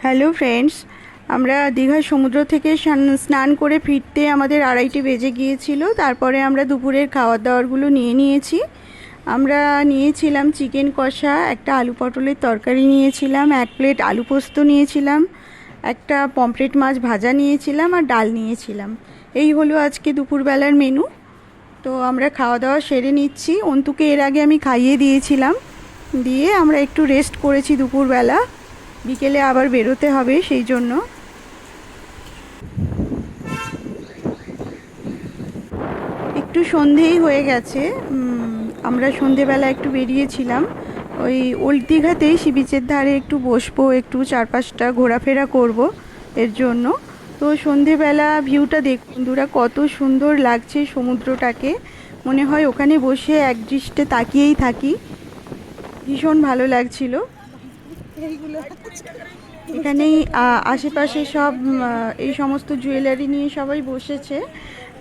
Hello friends, আমরা দীঘার সমুদ্র থেকে স্নান করে ফিরতে আমাদের 2:30 বেজে গিয়েছিল। তারপরে আমরা দুপুরের খাবার দাবারগুলো নিয়েছি। আমরা নিয়েছিলাম চিকেন কষা, একটা আলু পটলের তরকারি নিয়েছিলাম, 1 প্লেট আলু পোস্ত নিয়েছিলাম, একটা পমফ্রেট মাছ ভাজা নিয়েছিলাম আর ডাল নিয়েছিলাম। এই হলো আজকে দুপুরবেলার মেনু। তো আমরা খাওয়া দাওয়া সেরে নিচ্ছি। অন্তুকে এর আগে আমি খাইয়ে দিয়েছিলাম, দিয়ে আমরা একটু রেস্ট করেছি দুপুরবেলা। বিকেলে আবার বেরোতে হবে, সেই জন্য। একটু সন্ধেই হয়ে গেছে। আমরা সন্ধেবেলা একটু বেরিয়েছিলাম ওই ওল্ড দীঘাতেই সি বিচের ধারে একটু বসবো, একটু চারপাশটা ঘোরাফেরা করব এর জন্য। তো সন্ধেবেলা ভিউটা দেখুন বন্ধুরা, কত সুন্দর লাগছে সমুদ্রটাকে। মনে হয় ওখানে বসে একদৃষ্টে তাকিয়েই থাকি। ভীষণ ভালো লাগছিল। এখানেই আশেপাশে সব এই সমস্ত জুয়েলারি নিয়ে সবাই বসেছে।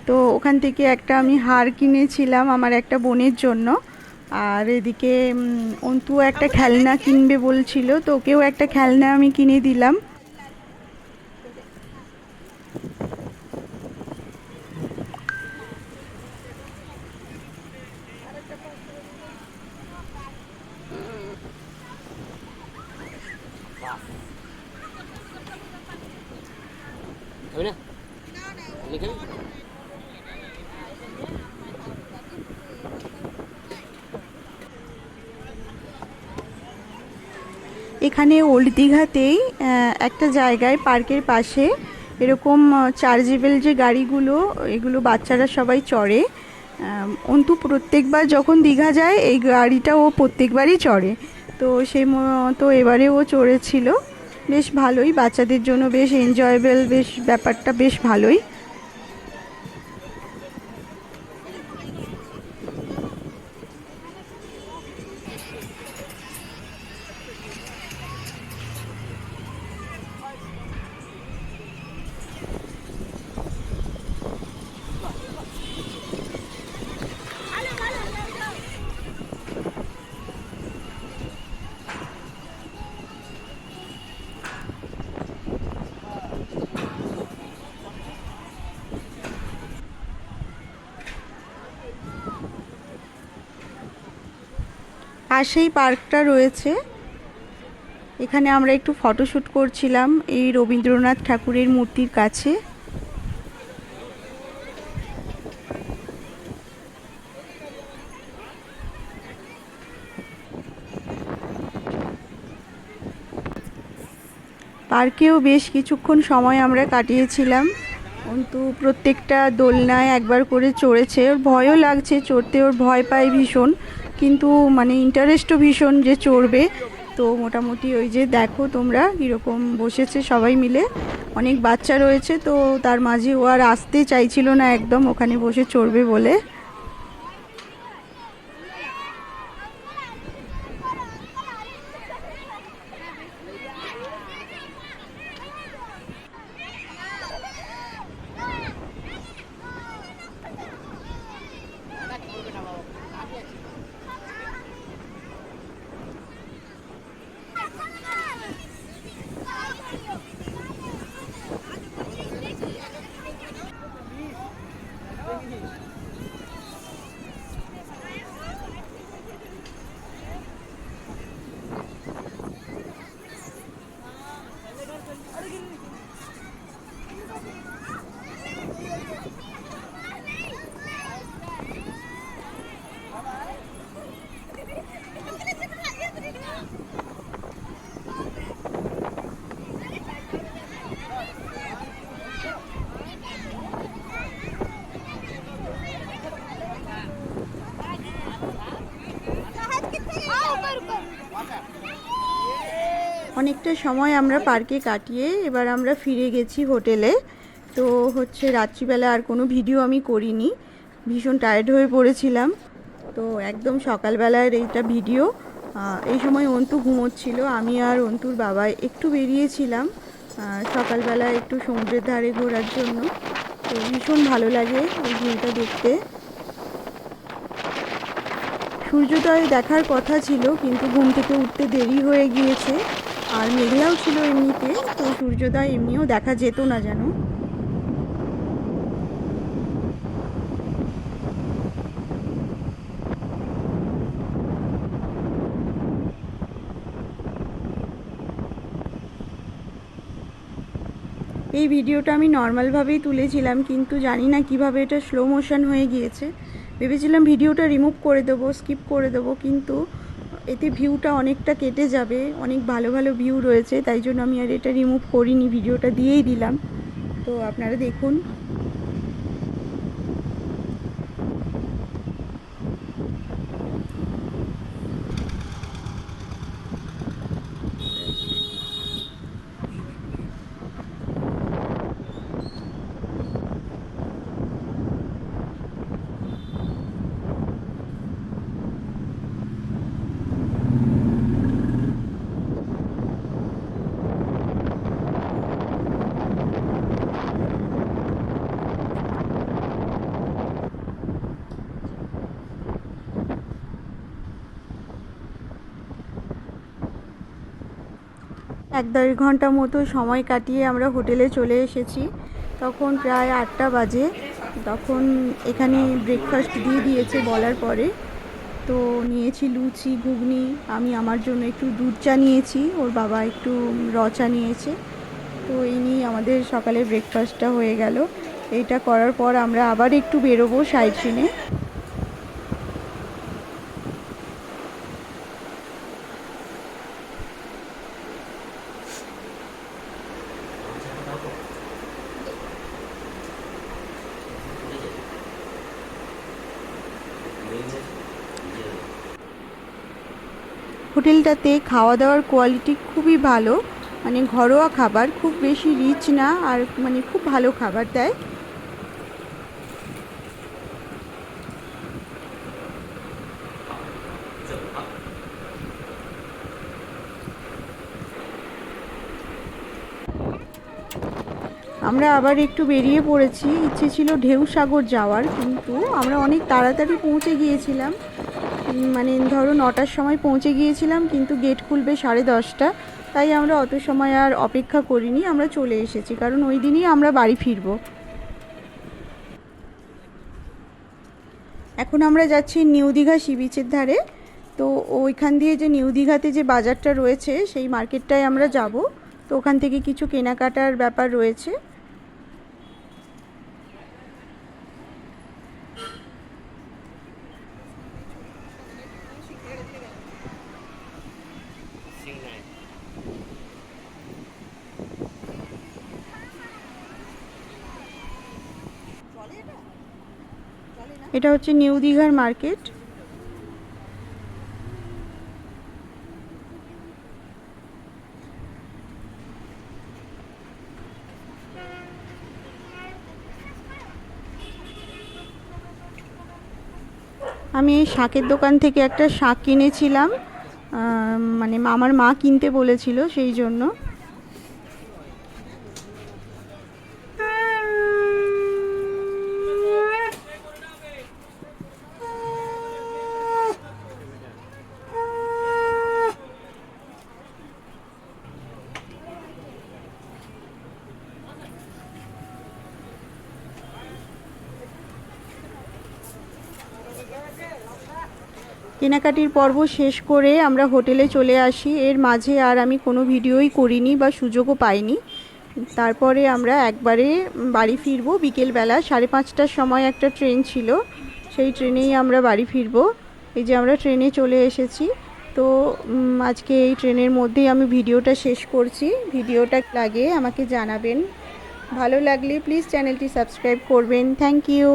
তো ওখান থেকে একটা আমি হার কিনেছিলাম আমার একটা বোনের জন্য। আর এদিকে অন্তু একটা খেলনা কিনবে বলছিল, তো ওকেও একটা খেলনা আমি কিনে দিলাম। খাবি না? খাবি? এখানে ওল্ড দীঘাতেই একটা জায়গায় পার্কের পাশে এরকম চার্জেবল যে গাড়িগুলো, এগুলো বাচ্চারা সবাই চড়ে। অন্তু প্রত্যেকবার যখন দীঘা যায় এই গাড়িটা ও প্রত্যেকবারই চড়ে। তো সেই মতো এবারে ও চড়েছিল। বেশ ভালোই, বাচ্চাদের জন্য বেশ এনজয়েবল, বেশ ব্যাপারটা বেশ ভালোই। পাশেই পার্কটা রয়েছে। এখানে আমরা একটু ফটোশ্যুট করছিলাম এই রবীন্দ্রনাথ ঠাকুরের মূর্তির কাছে। পার্কেও বেশ কিছুক্ষণ সময় আমরা কাটিয়েছিলাম। কিন্তু প্রত্যেকটা দোলনায় একবার করে চড়েছে। ওর ভয়ও লাগছে চড়তে, ওর ভয় পায় ভীষণ, কিন্তু মানে ইন্টারেস্টও ভীষণ যে চড়বে। তো মোটামুটি ওই যে দেখো তোমরা কীরকম বসেছে সবাই মিলে। অনেক বাচ্চা রয়েছে, তো তার মাঝে ও আর আসতে চাইছিল না একদম ওখানে বসে চড়বে বলে। অনেকটা সময় আমরা পার্কে কাটিয়ে এবার আমরা ফিরে গেছি হোটেলে। তো হচ্ছে রাত্রিবেলা আর কোনো ভিডিও আমি করিনি, ভীষণ টায়ার্ড হয়ে পড়েছিলাম। তো একদম সকালবেলার এইটা ভিডিও। এই সময় অন্তু ঘুমোচ্ছিল, আমি আর অন্তুর বাবা একটু বেরিয়েছিলাম সকালবেলা একটু সমুদ্রের ধারে ঘোরার জন্য। তো ভীষণ ভালো লাগে ওই ভিউটা দেখতে। সূর্যোদয় দেখার কথা ছিল, কিন্তু ঘুম থেকে উঠতে দেরি হয়ে গিয়েছে। আর মেঘলাও ছিল এমনিতে, তো সূর্যোদয় এমনিও দেখা যেত না যেন। এই ভিডিওটা আমি নর্মালভাবেই তুলেছিলাম, কিন্তু জানি না কিভাবে এটা স্লো মোশন হয়ে গিয়েছে। ভেবেছিলাম ভিডিওটা রিমুভ করে দেবো, স্কিপ করে দেবো, কিন্তু এতে ভিউটা অনেকটা কেটে যাবে, অনেক ভালো ভালো ভিউ রয়েছে, তাই জন্য আমি আর এটা রিমুভ করিনি, ভিডিওটা দিয়েই দিলাম। তো আপনারা দেখুন। এক দেড় ঘন্টা মতো সময় কাটিয়ে আমরা হোটেলে চলে এসেছি। তখন প্রায় 8টা বাজে। তখন এখানে ব্রেকফাস্ট দিয়ে দিয়েছে বলার পরে। তো নিয়েছি লুচি, ঘুগনি, আমি আমার জন্য একটু দুধ চা নিয়েছি, ওর বাবা একটু র চা নিয়েছে। তো এই নিয়ে আমাদের সকালের ব্রেকফাস্টটা হয়ে গেল। এইটা করার পর আমরা আবার একটু বেরোবো সাইট সিনে। হোটেলটাতে খাওয়া দাওয়ার কোয়ালিটি খুবই ভালো, মানে ঘরোয়া খাবার, খুব বেশি রিচ না, আর মানে খুব ভালো খাবার দেয়। আমরা আবার একটু বেরিয়ে পড়েছি, ইচ্ছে ছিল ঢেউসাগর যাওয়ার, কিন্তু আমরা অনেক তাড়াতাড়ি পৌঁছে গিয়েছিলাম। মানে ধরো 9টার সময় পৌঁছে গিয়েছিলাম, কিন্তু গেট খুলবে 10:30। তাই আমরা অত সময় আর অপেক্ষা করিনি, আমরা চলে এসেছি, কারণ ওই দিনই আমরা বাড়ি ফিরব। এখন আমরা যাচ্ছি নিউ দীঘা সি বিচের ধারে। তো ওইখান দিয়ে যে নিউ দীঘাতে যে বাজারটা রয়েছে, সেই মার্কেটটায় আমরা যাব। তো ওখান থেকে কিছু কেনাকাটার ব্যাপার রয়েছে। এটা হচ্ছে নিউ দীঘার মার্কেট। আমি এই শাকের দোকান থেকে একটা শাক কিনেছিলাম, মানে আমার মা কিনতে বলেছিল, সেই জন্য। কেনাকাটির পর্ব শেষ করে আমরা হোটেলে চলে আসি। এর মাঝে আর আমি কোনো ভিডিওই করিনি বা সুযোগও পাইনি। তারপরে আমরা একবারে বাড়ি ফিরবো বিকেলবেলা 5:30টার সময় একটা ট্রেন ছিল, সেই ট্রেনেই আমরা বাড়ি ফিরবো। এই যে আমরা ট্রেনে চলে এসেছি। তো আজকে এই ট্রেনের মধ্যেই আমি ভিডিওটা শেষ করছি। ভিডিওটা লাগে আমাকে জানাবেন, ভালো লাগলে প্লিজ চ্যানেলটি সাবস্ক্রাইব করবেন। Thank you.